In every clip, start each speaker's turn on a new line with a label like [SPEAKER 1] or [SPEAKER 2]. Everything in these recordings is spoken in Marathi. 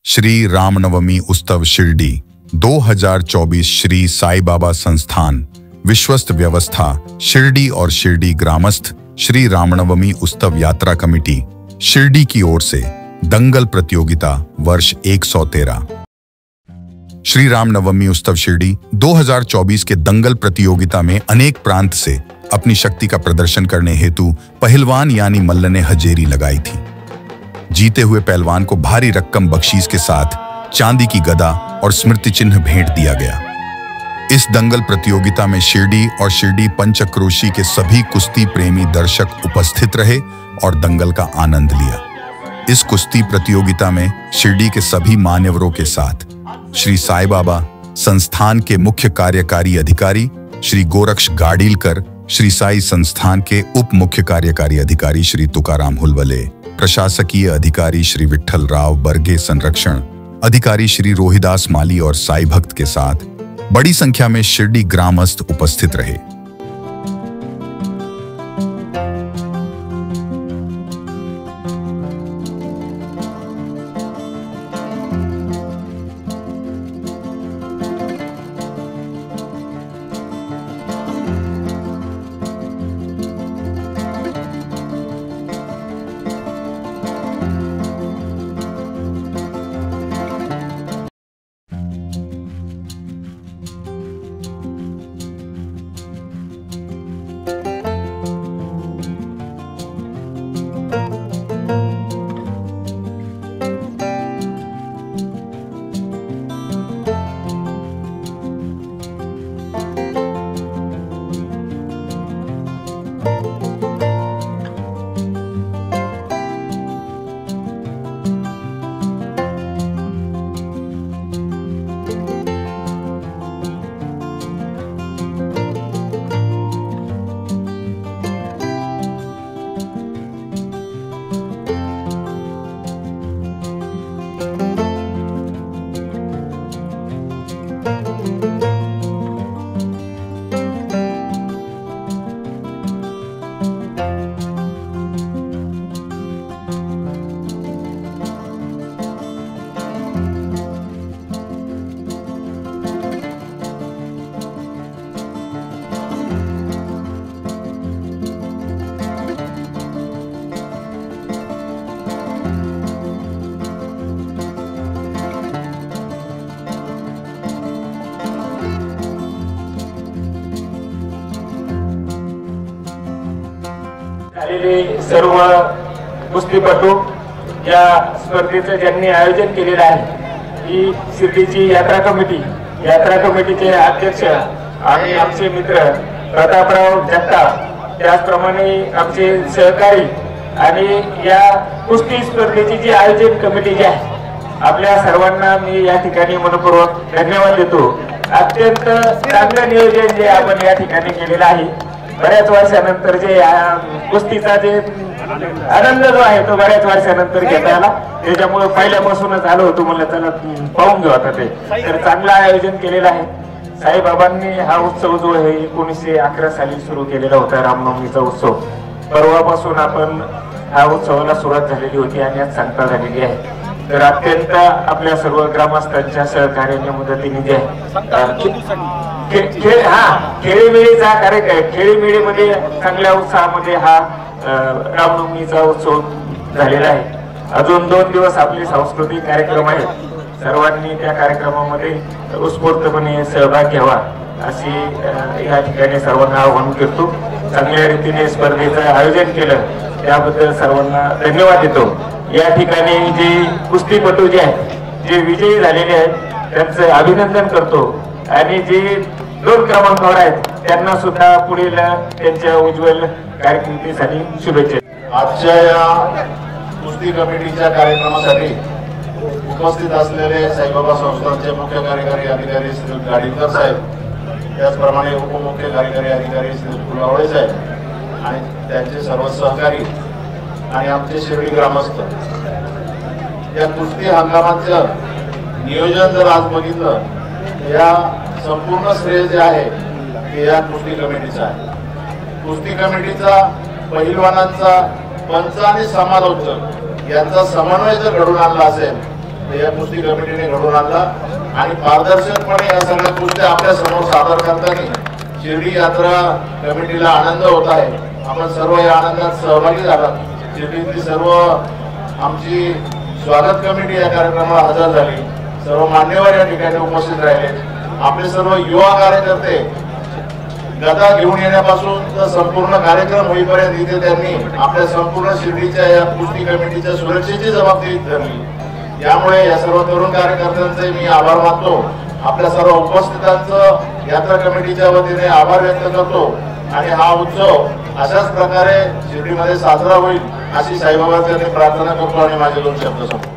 [SPEAKER 1] श्री रामनवमी उत्सव शिरडी 2024 श्री साई बाबा संस्थान विश्वस्त व्यवस्था शिरडी और शिरडी ग्रामस्थ श्री रामनवमी उत्सव यात्रा कमेटी शिरडी की ओर से दंगल प्रतियोगिता वर्ष 113। श्री रामनवमी उत्सव शिरडी 2024 के दंगल प्रतियोगिता में अनेक प्रांत से अपनी शक्ति का प्रदर्शन करने हेतु पहलवान यानी मल्ल ने हजेरी लगाई थी। जीते हुए पहलवान को भारी रकम बख्शीश के साथ चांदी की गदा और स्मृति चिन्ह भेंट दिया गया। इस दंगल प्रतियोगिता में शिरडी और शिरडी पंचक्रोशी के सभी कुश्ती प्रेमी दर्शक उपस्थित रहे और दंगल का आनंद लिया। इस कुश्ती प्रतियोगिता में शिरडी के सभी मान्यवरों के साथ श्री साई बाबा संस्थान के मुख्य कार्यकारी अधिकारी श्री गोरक्ष गाडीलकर, श्री साई संस्थान के उप मुख्य कार्यकारी अधिकारी श्री तुकाराम हुलवले, प्रशासकीय अधिकारी श्री विठ्ठल राव बर्गे, संरक्षण अधिकारी श्री रोहिदास माली और साई भक्त के साथ बड़ी संख्या में शिरडी ग्रामस्थ उपस्थित रहे।
[SPEAKER 2] सर्व कुस्तीपटू या स्पर्धेचं ज्यांनी आयोजन केलेलं आहे ही शिर्डीची यात्रा कमिटीचे अध्यक्ष आणि आमचे मित्र प्रतापराव जगताप, त्याचप्रमाणे आमचे सहकारी आणि या कुस्ती स्पर्धेची जी आयोजन कमिटी जी आहे आपल्या सर्वांना मी या ठिकाणी मनपूर्वक धन्यवाद देतो। अत्यंत चांगलं नियोजन जे आपण या ठिकाणी केलेलं आहे। बऱ्याच वर्षानंतर जे कुस्तीचा जे आनंद जो आहे तो बऱ्याच वर्षानंतर घेता आला, त्याच्यामुळे पहिल्यापासूनच आलो होतो, म्हणलं चला पाहून घेऊ आता ते। तर चांगलं आयोजन केलेलं आहे। साईबाबांनी हा उत्सव जो आहे 1911 साली सुरू केलेला होता, रामनवमीचा उत्सव। परवापासून आपण हा उत्सवाला सुरुवात झालेली होती आणि आज सांगता झालेली आहे। तर अत्यंत आपल्या सर्व ग्रामस्थांच्या सहकार्याने मदतीने जे खेळीमेळीचा कार्यक्रम, खेळीमेळीमध्ये चांगल्या उत्साहामध्ये हा रामनवमीचा उत्सव झालेला आहे। अजून 2 दिवस आपले सांस्कृतिक कार्यक्रम आहेत, सर्वांनी त्या कार्यक्रमामध्ये उत्स्फूर्तपणे सहभाग घ्यावा अशी या ठिकाणी सर्वांना आवाहन करतो। चांगल्या रीतीने स्पर्धेचं आयोजन केलं त्याबद्दल सर्वांना धन्यवाद देतो। या ठिकाणी जे कुस्तीपटू जे आहेत, जे विजयी झालेले आहेत त्यांचं अभिनंदन करतो आणि जे 2 क्रमांकावर आहेत त्यांना सुद्धा पुढील त्यांच्या उज्ज्वल कारकिर्दीसाठी शुभेच्छा।
[SPEAKER 3] आजच्या या कुस्ती कमिटीच्या कार्यक्रमासाठी उपस्थित असलेले साईबाबा संस्थानचे मुख्य कार्यकारी अधिकारी श्री गाडीलकर साहेब, त्याचप्रमाणे उपमुख्य कार्यकारी अधिकारी श्री फुलावळे साहेब आणि त्यांचे सर्व सहकारी आणि आमचे शिर्डी ग्रामस्थ, या कुस्ती हंगामाचं नियोजन जर आज बघितलं या संपूर्ण श्रेय जे आहे ते या कुस्ती कमिटीचं आहे। कुस्ती कमिटीचा पहिलवानांचा पंच आणि समालोचक यांचा समन्वय जर घडून आणला असेल या कुस्ती कमिटीने घडवून आणला आणि पारदर्शकपणे या सगळ्या कुस्त्या आपल्या समोर सादर करताना शिर्डी यात्रा कमिटीला आनंद होत आहे. आपण सर्व या आनंदात सहभागी झालात. शिर्डीतली सर्व आमची स्वागत कमिटी या कार्यक्रमाला हजर झाली. सर्व मान्यवर या ठिकाणी उपस्थित राहिले. आपले सर्व युवा कार्यकर्ते गदा घेऊन येण्यापासून तर संपूर्ण कार्यक्रम होईपर्यंत इथे त्यांनी आपल्या संपूर्ण शिर्डीच्या या कुस्ती कमिटीच्या सुरक्षेची जबाबदारी धरली. यामुळे या सर्व तरुण कार्यकर्त्यांचे मी आभार मानतो. आपल्या सर्व उपस्थितांचं यात्रा कमिटीच्या वतीने आभार व्यक्त करतो आणि हा उत्सव अशाच प्रकारे शिर्डीमध्ये साजरा होईल अशी साईबाबांची प्रार्थना करतो आणि माझे 2 शब्द सांगतो.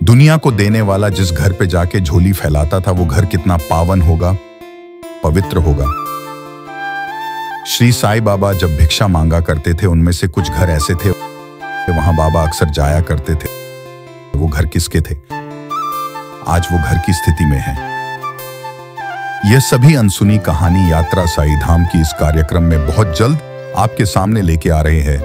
[SPEAKER 1] दुनिया को देने वाला जिस घर पे जाके झोली फैलाता था वो घर कितना पावन होगा, पवित्र होगा। श्री साईं बाबा जब भिक्षा मांगा करते थे उनमें से कुछ घर ऐसे थे वहां बाबा अक्सर जाया करते थे। वो घर किसके थे? आज वो घर की स्थिति में है। यह सभी अनसुनी कहानी यात्रा साईं धाम की इस कार्यक्रम में बहुत जल्द आपके सामने लेके आ रहे हैं।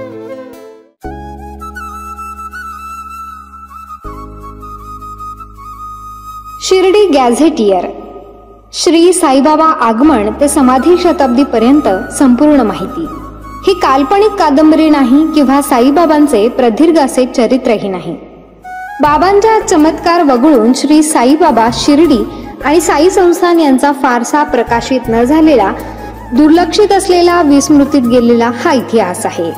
[SPEAKER 4] शिर्डी गॅझेटियर श्री साईबाबा आगमन ते समाधी शताब्दी पर्यंत संपूर्ण माहिती। ही काल्पनिक कादंबरी नाही किंवा साईबाबांचे प्रदीर्घ असे चरित्रही नाही। बाबांच्या चमत्कार वगळून श्री साईबाबा शिर्डी आणि साई संस्थान यांचा फारसा प्रकाशित न झालेला, दुर्लक्षित असलेला, विस्मृतीत गेलेला हा इतिहास आहे।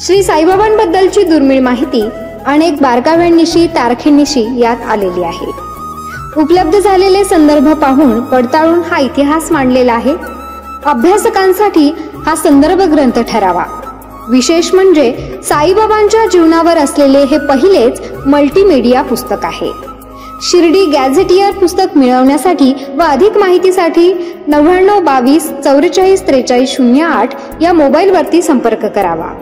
[SPEAKER 4] श्री साईबाबांबद्दलची दुर्मिळ माहिती अनेक बारकाव्यांनिशी, तारखेनिशी यात आलेली आहे। उपलब्ध झालेले संदर्भ पाहून पडताळून हा इतिहास मांडलेला आहे। अभ्यासकांसाठी हा संदर्भ ग्रंथ ठरावा। विशेष म्हणजे साईबाबांच्या जीवनावर असलेले हे पहिलेच मल्टीमीडिया पुस्तक आहे। शिर्डी गॅझेटियर पुस्तक मिळवण्यासाठी व अधिक माहितीसाठी 99 22 44 43 08 या मोबाईलवरती संपर्क करावा।